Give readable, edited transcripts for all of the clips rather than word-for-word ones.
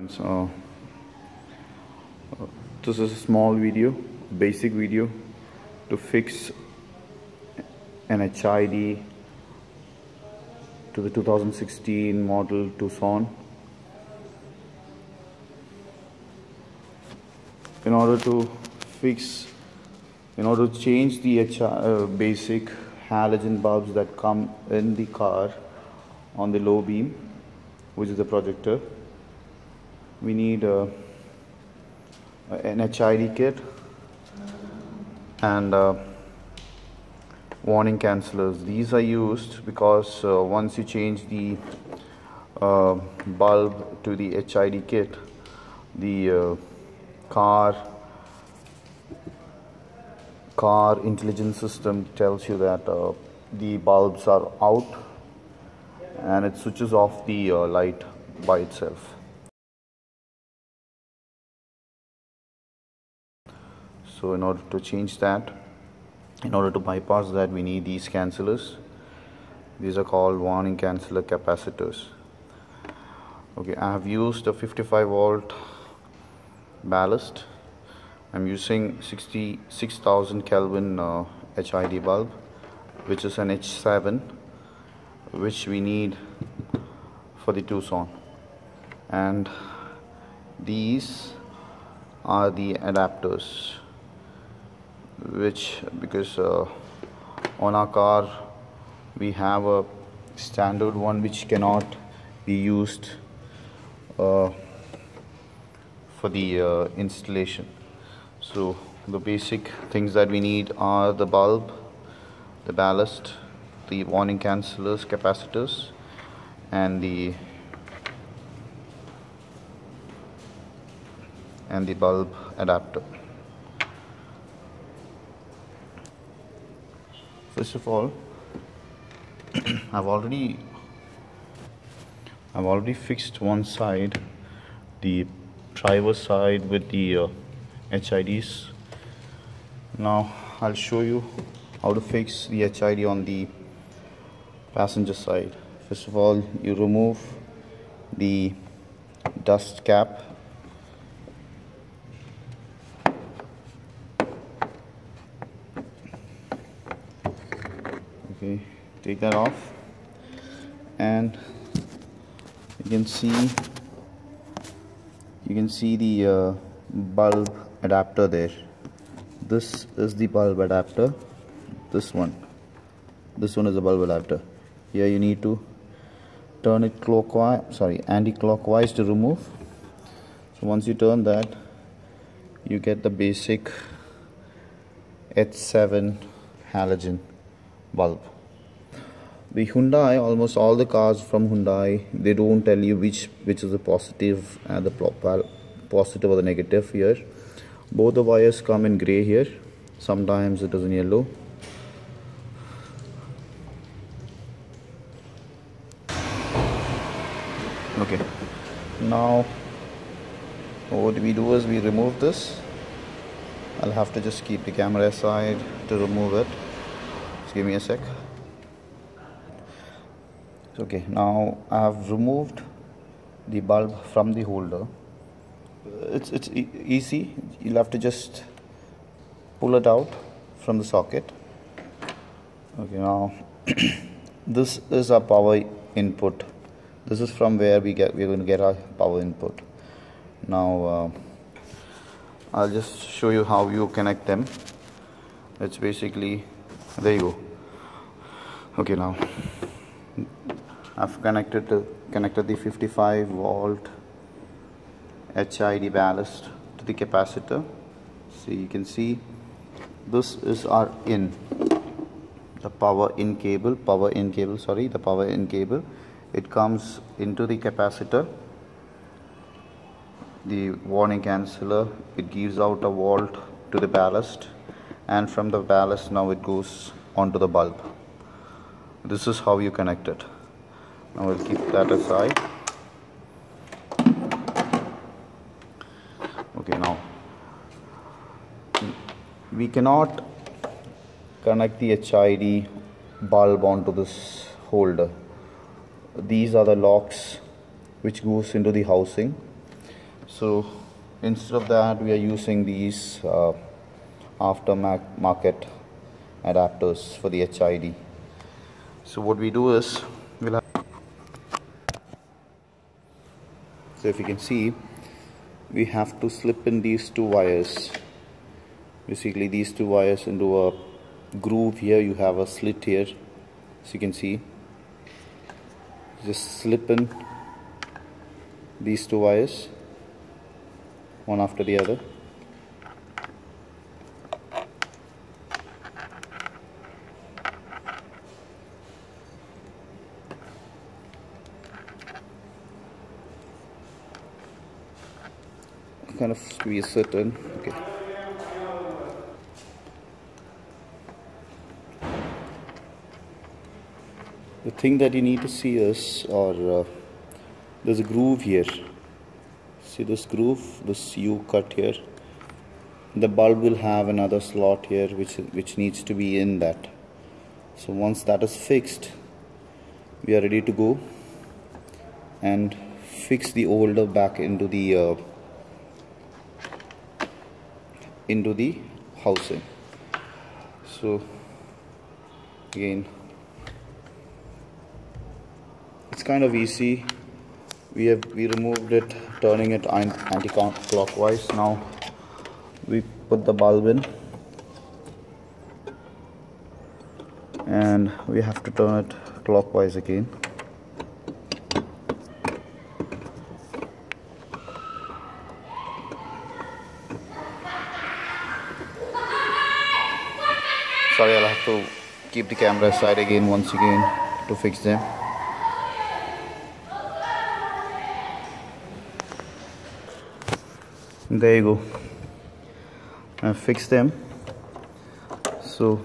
So this is a small video, basic video to fix an HID to the 2016 model Tucson. In order to change the basic halogen bulbs that come in the car on the low beam, which is the projector, we need an HID kit and warning cancelers. These are used because once you change the bulb to the HID kit, the car intelligence system tells you that the bulbs are out, and it switches off the light by itself. So in order to change that, in order to bypass that, we need these cancelers. These are called warning canceller capacitors. Okay, I have used a 55 volt ballast. I'm using 66,000 Kelvin HID bulb, which is an H7, which we need for the Tucson. And these are the adapters, because on our car we have a standard one which cannot be used for the installation. So the basic things that we need are the bulb, the ballast, the warning cancelers, capacitors, and the bulb adapter. First of all, I've already fixed one side, the driver side, with the HIDs. Now I'll show you how to fix the HID on the passenger side. First of all, you remove the dust cap. Okay, take that off, and you can see the bulb adapter there. This is the bulb adapter. This one is the bulb adapter. Here you need to turn it anti-clockwise to remove. So once you turn that, you get the basic H7 halogen bulb. The Hyundai, almost all the cars from Hyundai, they don't tell you which is the positive and the positive or the negative. Here both the wires come in gray. Here sometimes it is in yellow. Okay, now what we do is we remove this. I'll have to just keep the camera aside to remove it. Just give me a sec. Okay, now I have removed the bulb from the holder. It's easy. You'll have to just pull it out from the socket. Okay, now this is our power input. This is from where we're going to get our power input. Now I'll just show you how you connect them. It's basically, there you go. Okay, now I've connected the 55 volt HID ballast to the capacitor. So you can see this is our the power in cable. It comes into the capacitor. The warning canceller, it gives out a volt to the ballast, and from the ballast now it goes onto the bulb. This is how you connect it. Now we'll keep that aside. Okay, now we cannot connect the HID bulb onto this holder. These are the locks which goes into the housing. So instead of that, we are using these aftermarket adapters for the HID. So what we do is, so if you can see, we have to slip in these two wires, basically these two wires, into a groove here. You have a slit here, as you can see. Just slip in these two wires, one after the other. Kind of squeeze it in. Okay. The thing that you need to see is, there's a groove here. See this groove, this U cut here. The bulb will have another slot here which needs to be in that. So once that is fixed, we are ready to go and fix the holder back into the housing. So again, it's kind of easy. We removed it, turning it anti-clockwise. Now we put the bulb in and we have to turn it clockwise again. Sorry, I'll have to keep the camera aside again once again to fix them. There you go. I fixed them. So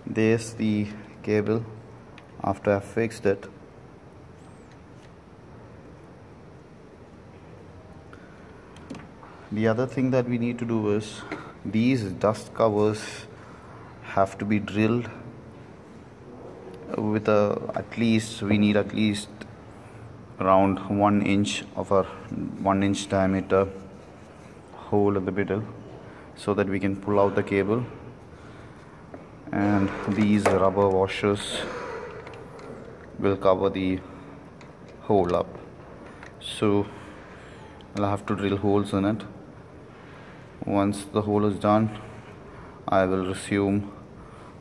there's the cable after I fixed it. The other thing that we need to do is, these dust covers have to be drilled with we need at least around 1 inch of a 1 inch diameter hole in the middle, so that we can pull out the cable, and these rubber washers will cover the hole up. So I'll have to drill holes in it. Once the hole is done, I will resume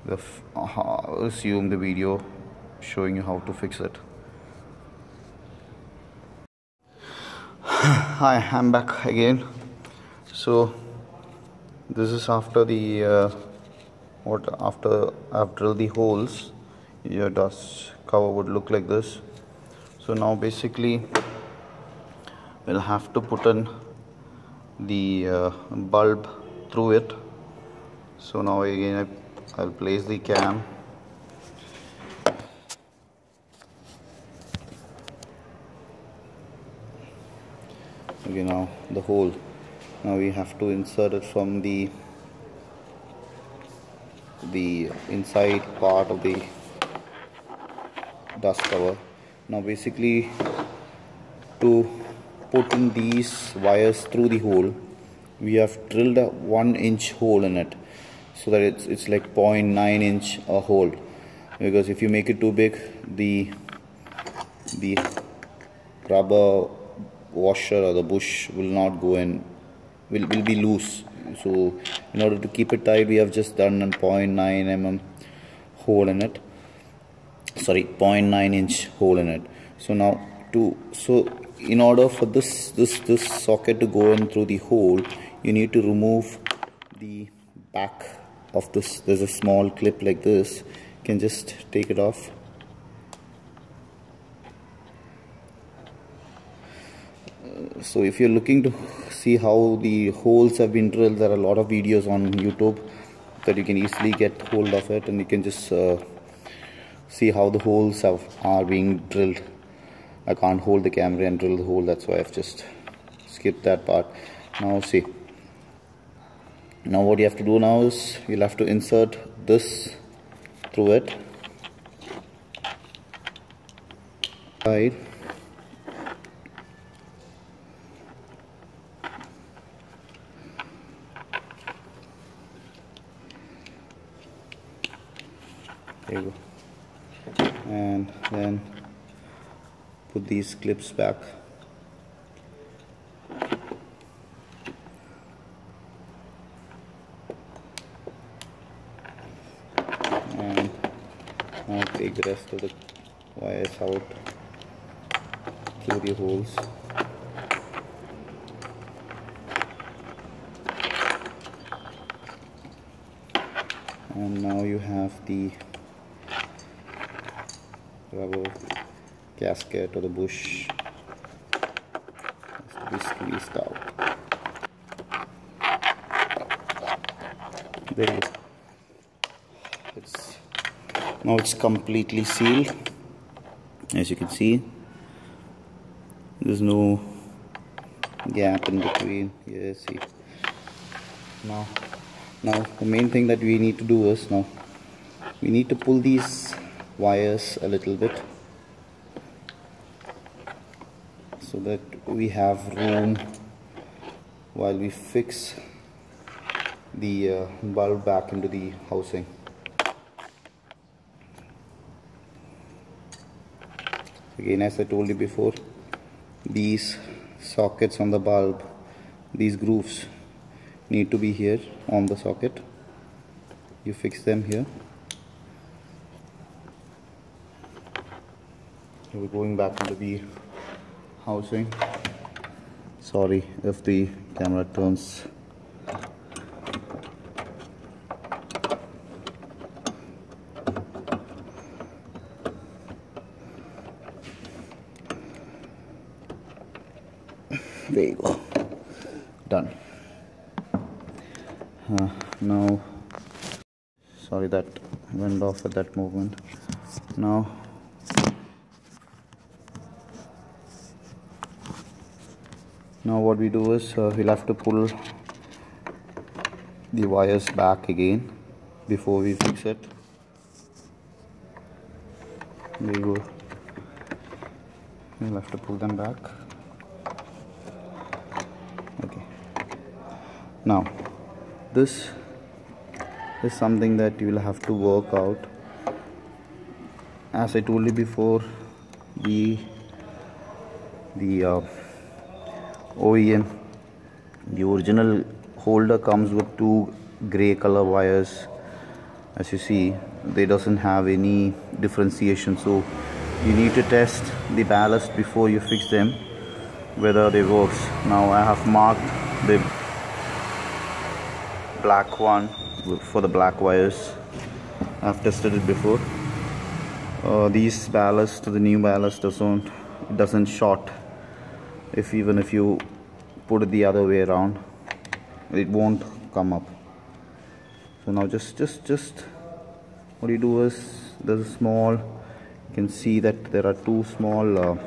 the video showing you how to fix it. Hi, I'm back again. So this is after the after I've drilled the holes. Your dust cover would look like this. So now basically we'll have to put in the bulb through it. So now again I'll place the cam. Okay, now the hole. Now we have to insert it from the inside part of the dust cover. Now basically, to put in these wires through the hole, we have drilled a 1 inch hole in it, so that it's like 0.9 inch a hole, because if you make it too big, the rubber washer or the bush will not go in, will be loose. So in order to keep it tight, we have just done a 0.9 mm hole in it, sorry, 0.9 inch hole in it. So now in order for this socket to go in through the hole, you need to remove the back of this. There's a small clip like this. You can just take it off. So if you're looking to see how the holes have been drilled, there are a lot of videos on YouTube that you can easily get hold of it, and you can just see how the holes are being drilled. I can't hold the camera and drill the hole, that's why I've just skipped that part. Now see, now what you have to do now is you'll have to insert this through it. Right. There you go. And then put these clips back. And now take the rest of the wires out through the holes. And now you have the rubber gasket or the bush has to be squeezed out. There you go. Now it's completely sealed. As you can see, there's no gap in between. Yes, see. Now the main thing that we need to do is, now we need to pull these wires a little bit so that we have room while we fix the bulb back into the housing. Again, as I told you before, these sockets on the bulb, these grooves need to be here on the socket. You fix them here. We're going back into the housing. Sorry if the camera turns. There you go. Done. Now, sorry that went off at that moment. Now what we do is we'll have to pull the wires back again before we fix it. There you go. We'll have to pull them back. Okay. Now this is something that you will have to work out. As I told you before, the OEM, the original holder comes with two gray color wires. As you see, they doesn't have any differentiation, so you need to test the ballast before you fix them, whether they works. Now I have marked the black one for the black wires. I've tested it before. These ballast, the new ballast doesn't short. Even if you put it the other way around, it won't come up. So now just what you do is, there's a small, you can see that there are two small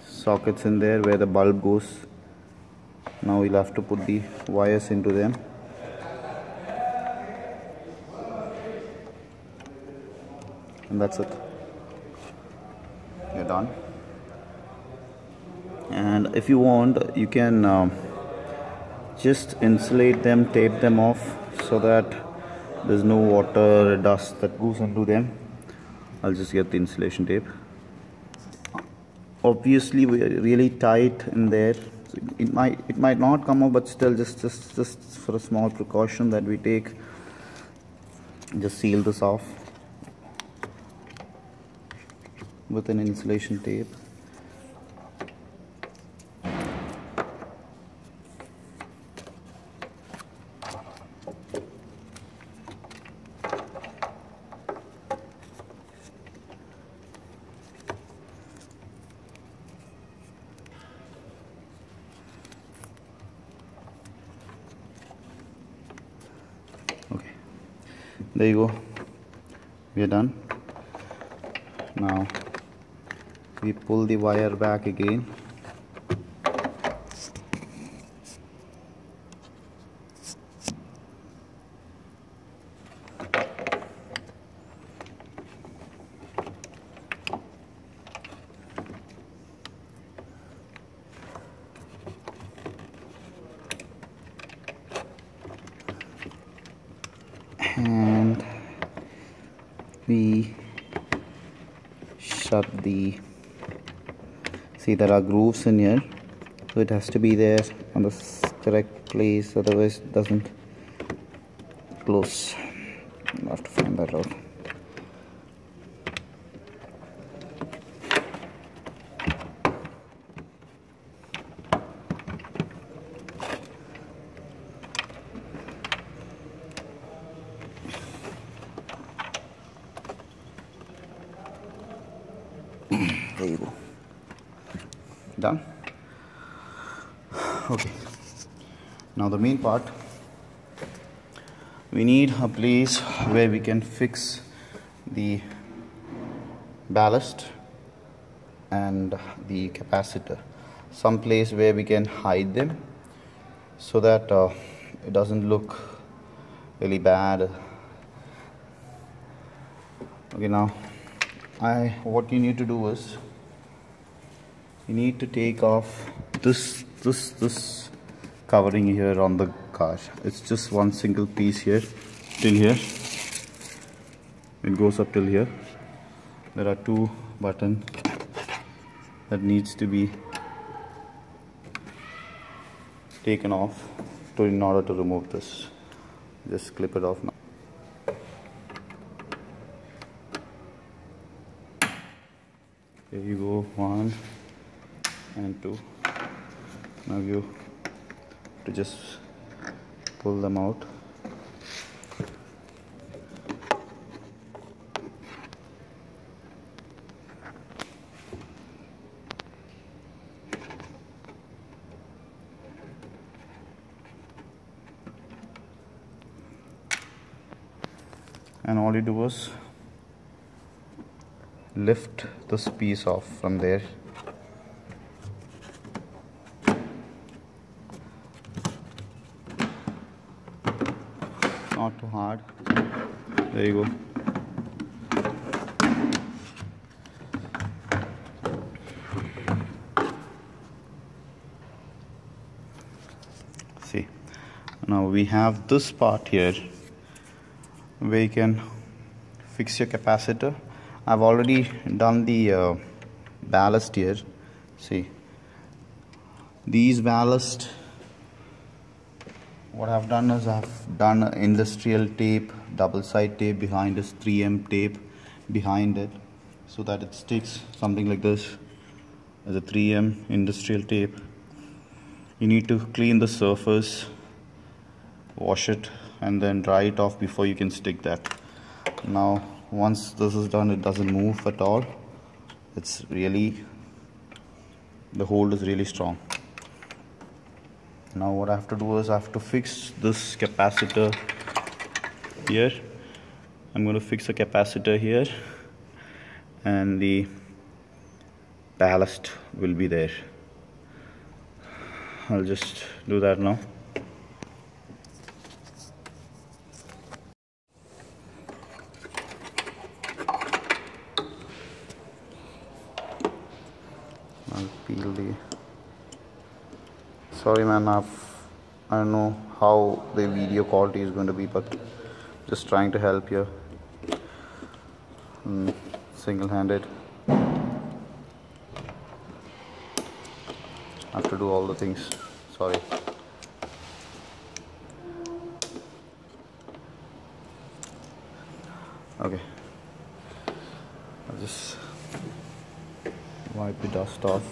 sockets in there where the bulb goes. Now you'll have to put the wires into them. And that's it. You're done. And if you want, you can just insulate them, tape them off so that there's no water, dust that goes into them. I'll just get the insulation tape. Obviously we're really tight in there, so it might not come up, but still just for a small precaution that we take, just seal this off with an insulation tape. Okay, there you go. We are done. Now we pull the wire back again. And we shut the, see there are grooves in here, so it has to be there on the correct place, otherwise it doesn't close. I'll have to find that out. There you go. Done. Okay. Now the main part, we need a place where we can fix the ballast and the capacitor. Some place where we can hide them so that it doesn't look really bad. Okay, now what you need to do is you need to take off this covering here on the car. It's just one single piece here till here. It goes up till here. There are two buttons that needs to be taken off in order to remove this. Just clip it off now. There you go, 1 and 2. Now you have to just pull them out. And all you do is lift this piece off from there. Not too hard. There you go. See, now we have this part here where you can fix your capacitor. I've already done the ballast here. See, these ballast, what I've done is I've done industrial tape, double side tape behind this 3M tape behind it, so that it sticks something like this as a 3M industrial tape. You need to clean the surface, wash it, and then dry it off before you can stick that. Now once this is done, it doesn't move at all. It's really, the hold is really strong. Now what I have to do is I have to fix this capacitor here. I'm going to fix the capacitor here, and the ballast will be there. I'll just do that now. I'll peel the, sorry man, I don't know how the video quality is going to be, but just trying to help you single-handed. I have to do all the things, sorry. Okay, I'll just wipe the dust off.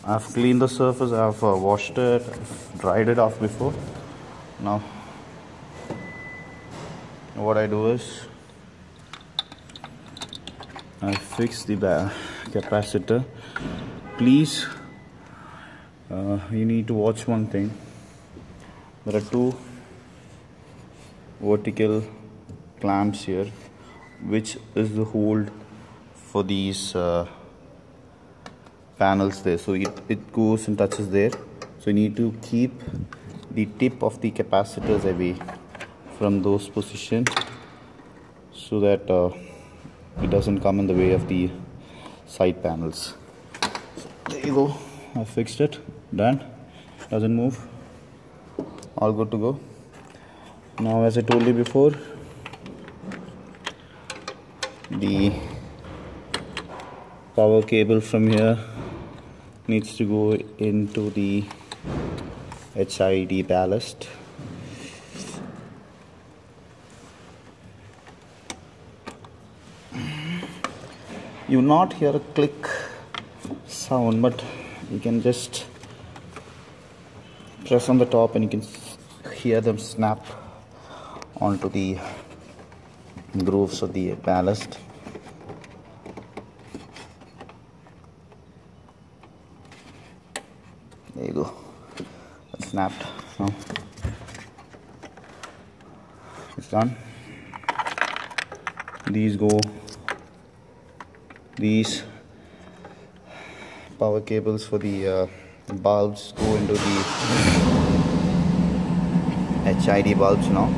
I've cleaned the surface, I've washed it, I've dried it off before. Now what I do is I fix the capacitor. Please, you need to watch one thing. There are two vertical clamps here, which is the hold for these panels there. So it goes and touches there. So you need to keep the tip of the capacitors away from those positions, so that it doesn't come in the way of the side panels. There you go, I fixed it, done, doesn't move, all good to go. Now as I told you before, the power cable from here needs to go into the HID ballast. You will not hear a click sound, but you can just press on the top and you can hear them snap onto the grooves of the ballast. There you go. It snapped. Now it's done. These power cables for the bulbs go into the HID bulbs now.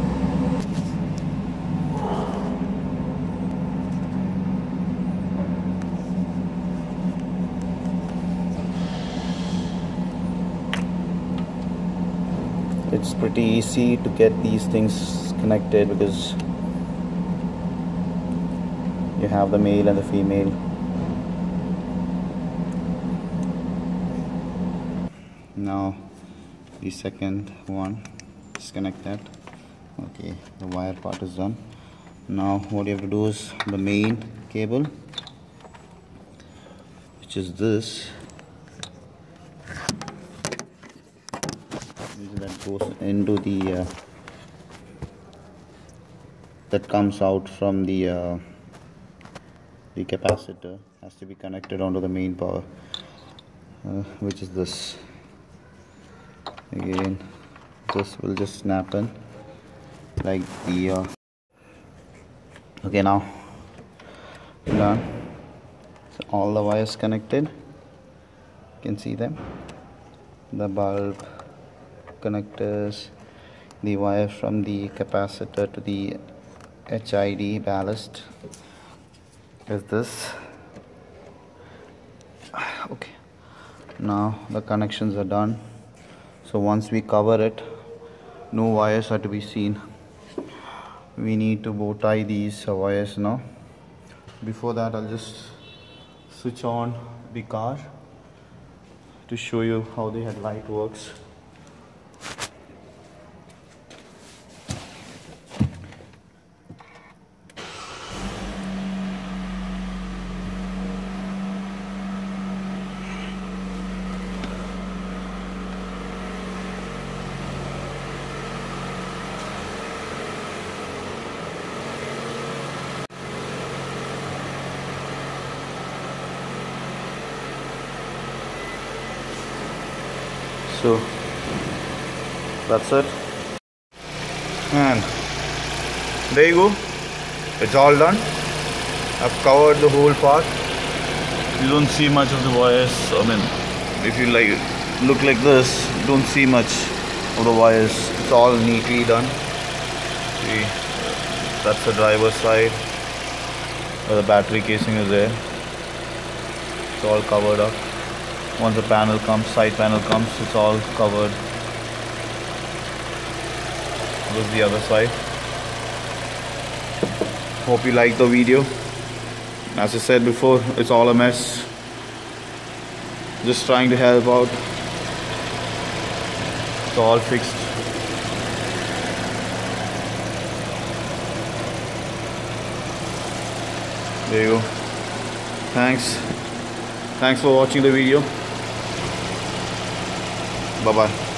It's pretty easy to get these things connected because you have the male and the female. Now the second one, disconnect that. Okay, the wire part is done. Now what you have to do is the main cable, which is this, that goes into the that comes out from the capacitor, has to be connected onto the main power, which is this. Again, this will just snap in like the okay, now done. So all the wires connected, you can see them, the bulb connectors, the wire from the capacitor to the HID ballast is this. Okay, now the connections are done. So once we cover it, no wires are to be seen. We need to bow tie these wires now. Before that, I'll just switch on the car to show you how the headlight works. So that's it, and there you go, it's all done. I've covered the whole part. You don't see much of the wires. I mean, if you like look like this, you don't see much of the wires. It's all neatly done. See, that's the driver's side where the battery casing is there. It's all covered up. Once the panel comes, side panel comes, it's all covered. This is the other side. Hope you liked the video. As I said before, it's all a mess. Just trying to help out. It's all fixed. There you go. Thanks for watching the video. Bye bye.